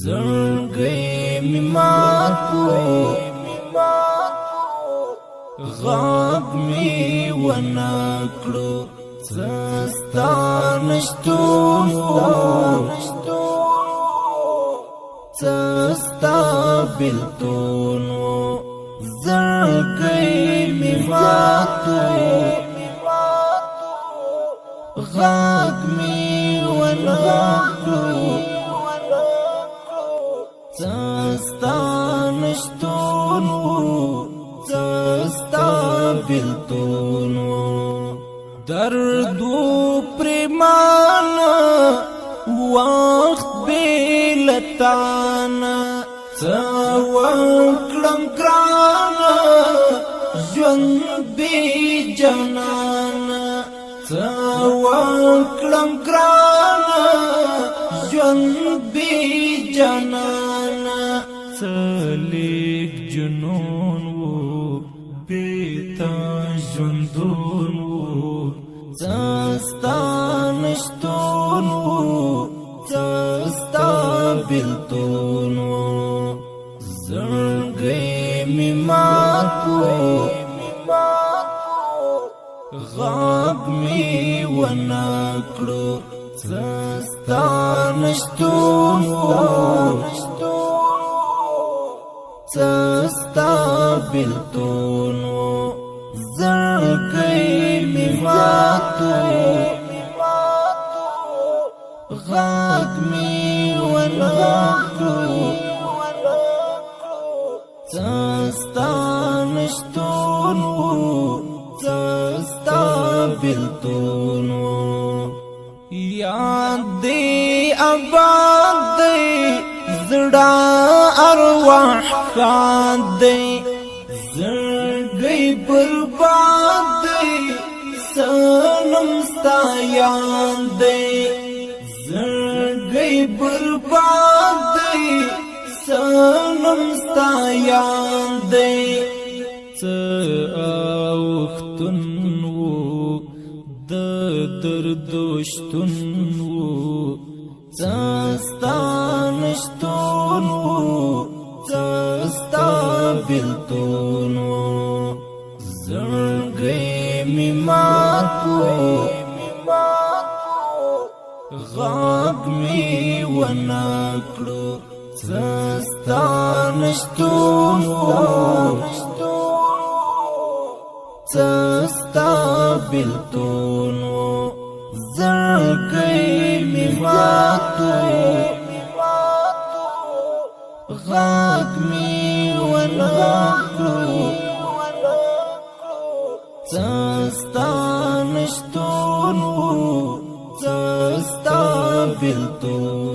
زړګی می مات کو غاب می ونکړو سستا نشتون سستا بلتون زړګی می مات کو غاب می ونکړو سستا نشتون سستا بلتون دردو پریمان وقت بیلتان سوکلم گران ژوند بی جنان سوکلم گران ژوند بی جنان سلیک جنون و بیتا ژوندون و سستا نشتون و سستا بلتون و زړګی می مات کو غاب می ونکړو سستا نشتون و سستا بلتون زړګی می مات کو غاګ می ونکړو سستا نشتون سستا بلتون یاد دی آباد دی زړه ارواح خان دی زړګی برباد دی سنم ستایان دی زړګی برباد دی سنم ستایان دی اوختن و د دردشتن و سستا نشتون و سستا بلتون زړګی می مات کو غاب می ونکړو سستا نشتون سستا بلتون زړګی می مات کو غاګ می ونکړو سستا نشتون سستا بلتون